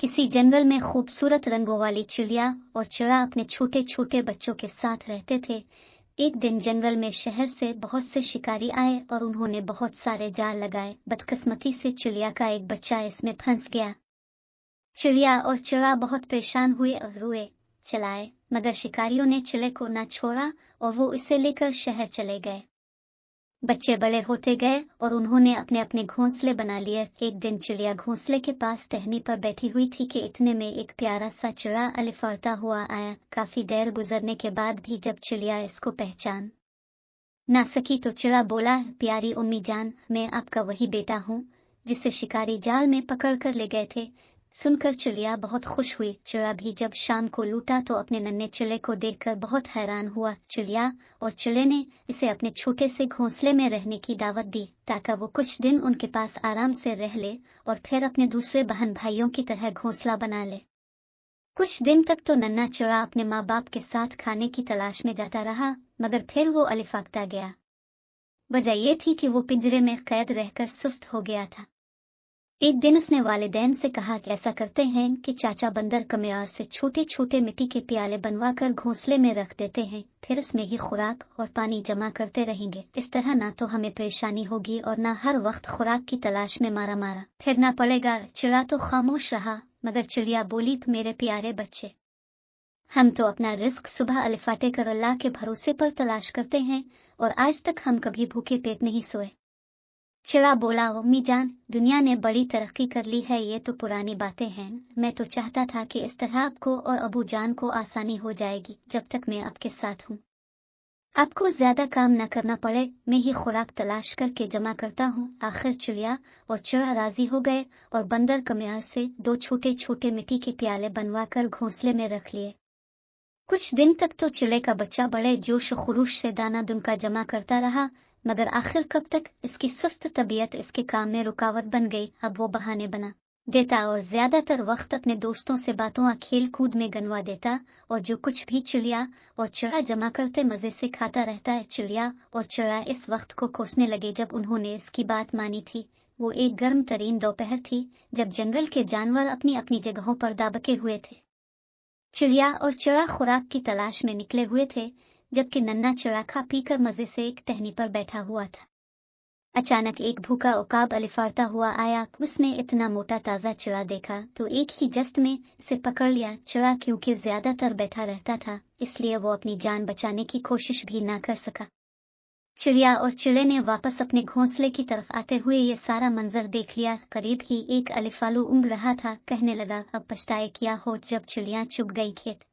किसी जंगल में खूबसूरत रंगों वाली चिड़िया और चिड़ा अपने छोटे छोटे बच्चों के साथ रहते थे। एक दिन जंगल में शहर से बहुत से शिकारी आए और उन्होंने बहुत सारे जाल लगाए। बदकिस्मती से चिड़िया का एक बच्चा इसमें फंस गया। चिड़िया और चिड़ा बहुत परेशान हुए और रुए चलाए, मगर शिकारियों ने चिड़े को न छोड़ा और वो इसे लेकर शहर चले गए। बच्चे बड़े होते गए और उन्होंने अपने अपने घोंसले बना लिए। एक दिन चिड़िया घोंसले के पास टहनी पर बैठी हुई थी कि इतने में एक प्यारा सा चिड़ा अलिफाड़ता हुआ आया। काफी देर गुजरने के बाद भी जब चिड़िया इसको पहचान ना सकी तो चिड़ा बोला, प्यारी उम्मी जान, मैं आपका वही बेटा हूँ जिसे शिकारी जाल में पकड़ कर ले गए थे। सुनकर चिड़िया बहुत खुश हुई। चिड़ा भी जब शाम को लौटा तो अपने नन्हे चिड़े को देखकर बहुत हैरान हुआ। चिड़िया और चिड़े ने इसे अपने छोटे से घोंसले में रहने की दावत दी ताकि वो कुछ दिन उनके पास आराम से रह ले और फिर अपने दूसरे बहन भाइयों की तरह घोंसला बना ले। कुछ दिन तक तो नन्हा चिड़ा अपने माँ बाप के साथ खाने की तलाश में जाता रहा, मगर फिर वो अलिफाकता गया। वजह ये थी कि वो पिंजरे में कैद रहकर सुस्त हो गया था। एक दिन उसने वालिदैन से कहा कि ऐसा करते हैं कि चाचा बंदर कमियार से छोटे छोटे मिट्टी के प्याले बनवा कर घोंसले में रख देते हैं, फिर उसमें ही खुराक और पानी जमा करते रहेंगे। इस तरह ना तो हमें परेशानी होगी और ना हर वक्त खुराक की तलाश में मारा मारा फिरना पड़ेगा। चिड़ा तो खामोश रहा, मगर चिड़िया बोली, मेरे प्यारे बच्चे, हम तो अपना रिस्क सुबह अलिफाटे कर अल्लाह के भरोसे पर तलाश करते हैं और आज तक हम कभी भूखे पेट नहीं सोए। चिड़ा बोला, अम्मी जान, दुनिया ने बड़ी तरक्की कर ली है, ये तो पुरानी बातें हैं। मैं तो चाहता था कि इस तरह आपको और अबू जान को आसानी हो जाएगी जब तक मैं आपके साथ हूँ। आपको ज्यादा काम न करना पड़े, मैं ही खुराक तलाश करके जमा करता हूँ। आखिर चिड़िया और चिड़ा राजी हो गए और बंदर कमियार से दो छोटे छोटे मिट्टी के प्याले बनवा कर घोंसले में रख लिए। कुछ दिन तक तो चिड़े का बच्चा बड़े जोश खरूश से दाना दुमका जमा करता रहा, मगर आखिर कब तक इसकी सुस्त तबीयत इसके काम में रुकावट बन गई। अब वो बहाने बना देता और ज्यादातर वक्त अपने दोस्तों से बातों खेल कूद में गनवा देता और जो कुछ भी चिड़िया और चिड़ा जमा करते मजे से खाता रहता है। चिड़िया और चिड़ा इस वक्त को कोसने लगे जब उन्होंने इसकी बात मानी थी। वो एक गर्म तरीन दोपहर थी जब जंगल के जानवर अपनी अपनी जगहों पर दाबके हुए थे। चिड़िया और चिड़ा खुराक की तलाश में निकले हुए थे, जबकि नन्हा चिड़ा खा पीकर मजे से एक टहनी पर बैठा हुआ था। अचानक एक भूखा उकाब अलिफाड़ता हुआ आया। उसने इतना मोटा ताजा चिड़ा देखा तो एक ही जस्त में इसे पकड़ लिया। चिड़ा क्योंकि ज्यादातर बैठा रहता था, इसलिए वो अपनी जान बचाने की कोशिश भी ना कर सका। चिड़िया और चिड़े ने वापस अपने घोंसले की तरफ आते हुए ये सारा मंजर देख लिया। करीब ही एक अलिफालू ऊँघ रहा था। कहने लगा, अब पछताए किया हो जब चिड़िया चुग गई खेत।